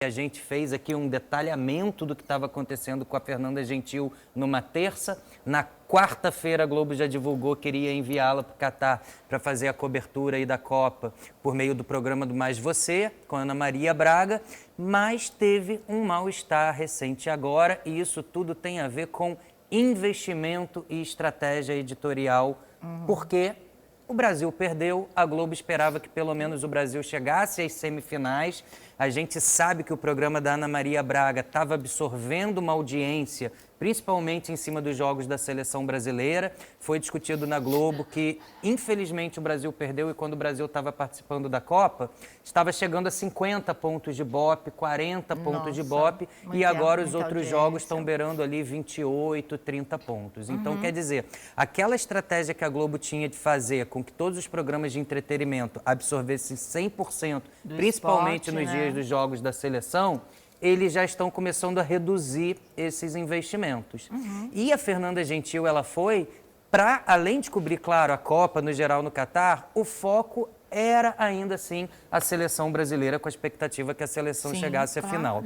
A gente fez aqui um detalhamento do que estava acontecendo com a Fernanda Gentil numa terça. Na quarta-feira, a Globo já divulgou que iria enviá-la para o Catar para fazer a cobertura aí da Copa por meio do programa do Mais Você, com a Ana Maria Braga, mas teve um mal-estar recente agora, e isso tudo tem a ver com investimento e estratégia editorial, porque o Brasil perdeu, a Globo esperava que pelo menos o Brasil chegasse às semifinais. A gente sabe que o programa da Ana Maria Braga estava absorvendo uma audiência, principalmente em cima dos jogos da seleção brasileira. Foi discutido na Globo que, infelizmente, o Brasil perdeu, e quando o Brasil estava participando da Copa, estava chegando a 50 pontos de Ibope, 40 pontos de Ibope, e agora os outros jogos estão beirando ali 28, 30 pontos. Então, quer dizer, aquela estratégia que a Globo tinha de fazer com que todos os programas de entretenimento absorvessem 100%, principalmente nos dias dos jogos da seleção, eles já estão começando a reduzir esses investimentos. E a Fernanda Gentil, ela foi para, além de cobrir, claro, a Copa no geral no Catar, o foco era ainda assim a seleção brasileira, com a expectativa que a seleção chegasse à final.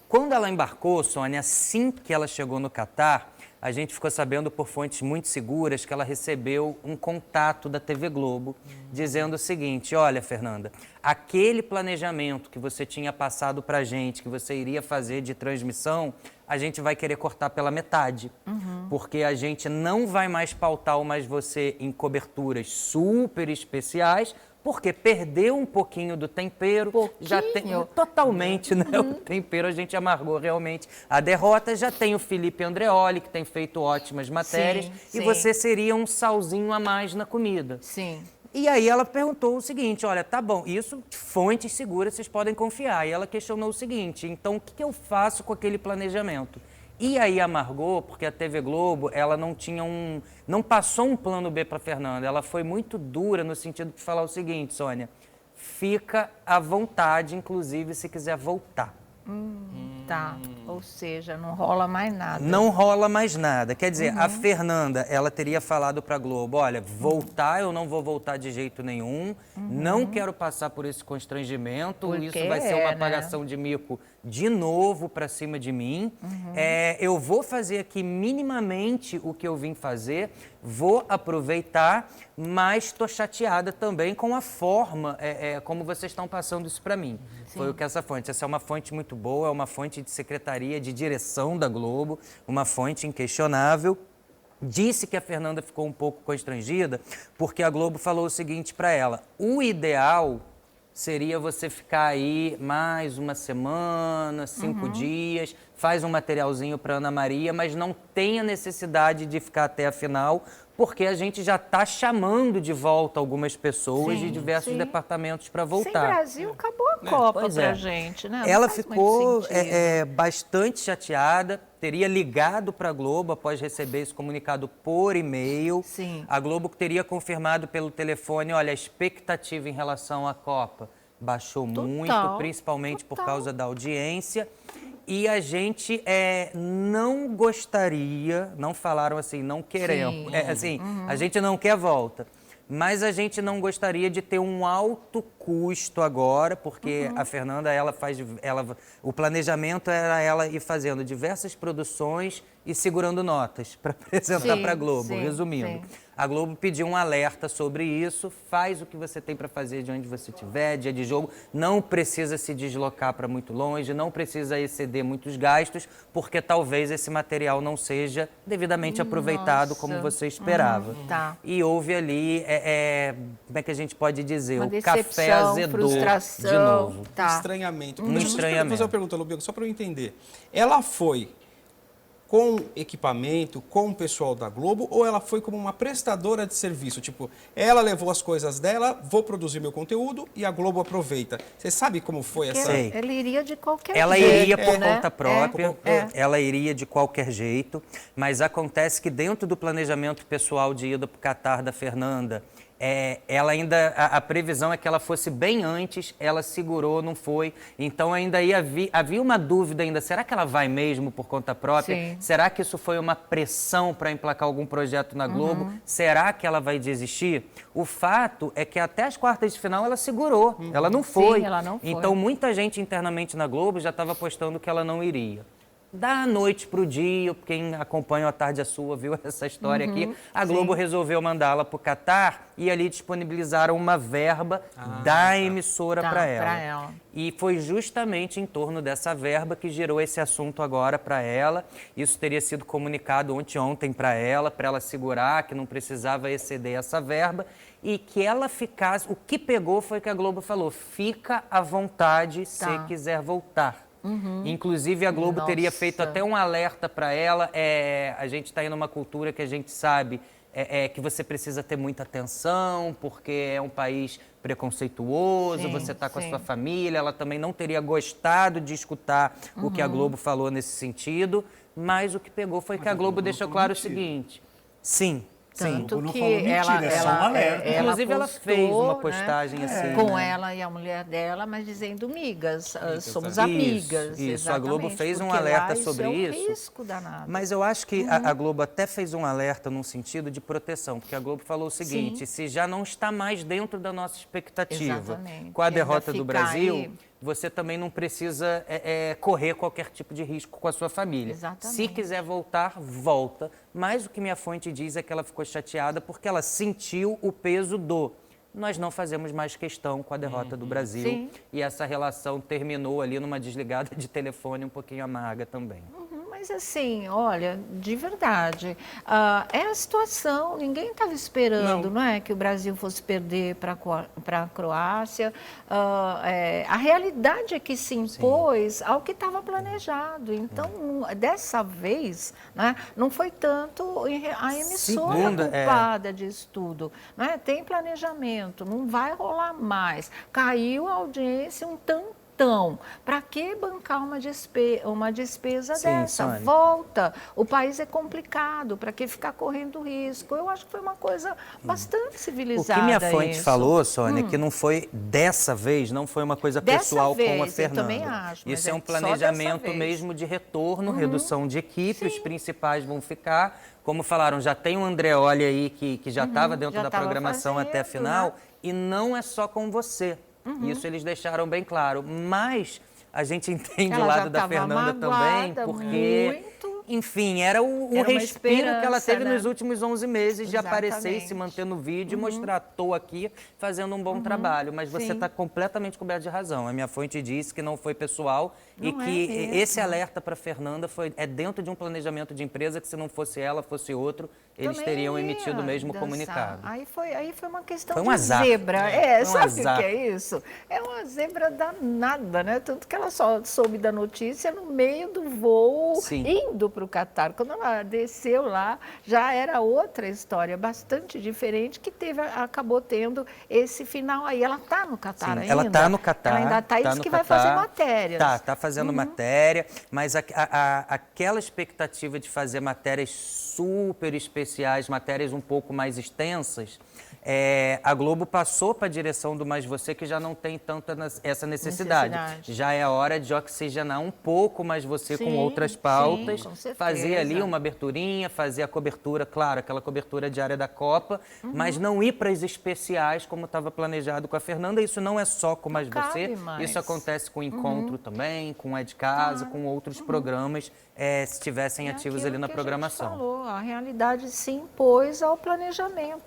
Quando ela embarcou, Sônia, assim que ela chegou no Catar, a gente ficou sabendo por fontes muito seguras que ela recebeu um contato da TV Globo dizendo o seguinte: olha, Fernanda, aquele planejamento que você tinha passado para a gente, que você iria fazer de transmissão, a gente vai querer cortar pela metade, porque a gente não vai mais pautar o Mais Você em coberturas super especiais, porque perdeu um pouquinho do tempero, já tem totalmente, né? O tempero, a gente amargou realmente a derrota. Já tem o Felipe Andreoli, que tem feito ótimas matérias, e você seria um salzinho a mais na comida. E aí ela perguntou o seguinte: olha, tá bom, isso, fontes seguras, vocês podem confiar. E ela questionou o seguinte: então o que eu faço com aquele planejamento? E aí amargou, porque a TV Globo, ela não passou um plano B para Fernanda. Ela foi muito dura no sentido de falar o seguinte: Sônia, fica à vontade, inclusive, se quiser voltar. Tá, ou seja, não rola mais nada. Não rola mais nada. Quer dizer, a Fernanda, ela teria falado para a Globo: olha, voltar eu não vou voltar de jeito nenhum, não quero passar por esse constrangimento, Porque isso vai ser uma apagação de mico de novo para cima de mim. Eu vou fazer aqui minimamente o que eu vim fazer, vou aproveitar, mas estou chateada também com a forma como vocês estão passando isso para mim. Foi o que essa é uma fonte muito boa, é uma fonte de secretaria, de direção da Globo, uma fonte inquestionável. Disse que a Fernanda ficou um pouco constrangida porque a Globo falou o seguinte para ela: o ideal seria você ficar aí mais uma semana, 5 dias, faz um materialzinho para Ana Maria, mas não tem a necessidade de ficar até a final, porque a gente já está chamando de volta algumas pessoas de diversos departamentos para voltar. Sem Brasil, acabou a Copa pra gente, né? Ela ficou bastante chateada, teria ligado para a Globo após receber esse comunicado por e-mail. A Globo teria confirmado pelo telefone: olha, a expectativa em relação à Copa baixou muito, principalmente por causa da audiência. E a gente não gostaria, não falaram assim, não queremos, a gente não quer volta, mas a gente não gostaria de ter um alto custo agora, porque a Fernanda, o planejamento era ela ir fazendo diversas produções e segurando notas para apresentar para a Globo, resumindo. A Globo pediu um alerta sobre isso: faz o que você tem para fazer de onde você estiver, dia de jogo, não precisa se deslocar para muito longe, não precisa exceder muitos gastos, porque talvez esse material não seja devidamente aproveitado como você esperava. E houve ali, como é que a gente pode dizer, o café azedou de novo. Estranhamento. Deixa eu fazer uma pergunta, Lobianco, só para eu entender. Ela foi com equipamento, com o pessoal da Globo, ou ela foi como uma prestadora de serviço? Tipo, ela levou as coisas dela, vou produzir meu conteúdo e a Globo aproveita. Você sabe como foi essa? Ela iria de qualquer jeito. Ela iria por conta própria, ela iria de qualquer jeito, mas acontece que dentro do planejamento pessoal de ida para o Catar da Fernanda ela ainda, a previsão é que ela fosse bem antes, ela segurou, não foi. Então ainda havia uma dúvida ainda, será que ela vai mesmo por conta própria? Sim. Será que isso foi uma pressão para emplacar algum projeto na Globo? Será que ela vai desistir? O fato é que até as quartas de final ela segurou, ela não foi. Sim, ela não foi. Então muita gente internamente na Globo já estava apostando que ela não iria. Da noite para o dia, quem acompanha o A Tarde é Sua viu essa história aqui, a Globo resolveu mandá-la para o Catar e ali disponibilizaram uma verba da emissora para ela. E foi justamente em torno dessa verba que gerou esse assunto agora para ela. Isso teria sido comunicado ontem para ela segurar que não precisava exceder essa verba e que ela ficasse... O que pegou foi que a Globo falou, fica à vontade se quiser voltar. Inclusive, a Globo teria feito até um alerta para ela. A gente está aí numa cultura que a gente sabe que você precisa ter muita atenção, porque é um país preconceituoso, você está com a sua família. Ela também não teria gostado de escutar o que a Globo falou nesse sentido, mas o que pegou foi que a Globo deixou claro o seguinte, sim, Tanto não que falou mentira, é só um alerta. Inclusive, ela fez uma né, postagem assim. com né? ela e a mulher dela, mas dizendo migas, somos Isso, amigas. Isso, a Globo fez um porque alerta lá sobre é um isso. risco danado. Mas eu acho que a Globo até fez um alerta num sentido de proteção, porque a Globo falou o seguinte, se já não está mais dentro da nossa expectativa Exatamente. com a Ainda derrota do fica Brasil, aí... você também não precisa correr qualquer tipo de risco com a sua família. Exatamente. Se quiser voltar, volta. Mas o que minha fonte diz é que ela ficou chateada porque ela sentiu o peso nós não fazemos mais questão com a derrota do Brasil. Sim. E essa relação terminou ali numa desligada de telefone um pouquinho amarga também. Mas assim, olha, de verdade, é a situação, ninguém estava esperando, não é, que o Brasil fosse perder para a Croácia. A realidade é que se impôs ao que estava planejado. Então, dessa vez, né, não foi tanto a emissora culpada disso tudo. Né? Tem planejamento, não vai rolar mais. Caiu a audiência um tanto. Então, para que bancar uma despesa dessa? Sônia. Volta. O país é complicado, para que ficar correndo risco? Eu acho que foi uma coisa bastante civilizada. O que minha fonte isso. falou, Sônia, que não foi dessa vez, não foi uma coisa pessoal com a Fernanda. Eu também acho. Isso é um planejamento mesmo de retorno, redução de equipe, os principais vão ficar. Como falaram, já tem o Andreoli aí que já estava dentro da programação até a final, e não é só com você. Isso eles deixaram bem claro. Mas a gente entende o lado da Fernanda também, porque, enfim, era o respiro que ela teve nos últimos 11 meses de aparecer e se manter no vídeo e mostrar, estou aqui fazendo um bom trabalho. Mas você está completamente coberto de razão. A minha fonte disse que não foi pessoal e que esse alerta para a Fernanda é dentro de um planejamento de empresa que se não fosse ela, fosse outro, eles teriam emitido o mesmo comunicado. Aí foi uma questão foi um de azar. zebra. Sabe azar. O que é isso? É uma zebra danada, né? Tanto que ela só soube da notícia no meio do voo, indo para o Catar. Quando ela desceu lá, já era outra história, bastante diferente, que acabou tendo esse final aí. Ela está no Catar ainda? Ela está no Catar. Ela ainda está e disse que vai fazer matérias. Está fazendo matéria, mas aquela expectativa de fazer matérias super especiais, matérias um pouco mais extensas, a Globo passou para a direção do Mais Você, que já não tem tanta essa necessidade. Já é a hora de oxigenar um pouco Mais Você com outras pautas, fazer ali uma aberturinha, fazer a cobertura, claro, aquela cobertura diária da Copa, mas não ir para as especiais como estava planejado com a Fernanda. Isso não é só com Mais Você, isso acontece com o Encontro também, com É de Casa, com outros programas, se estivessem ativos ali na programação. A realidade se impôs ao planejamento.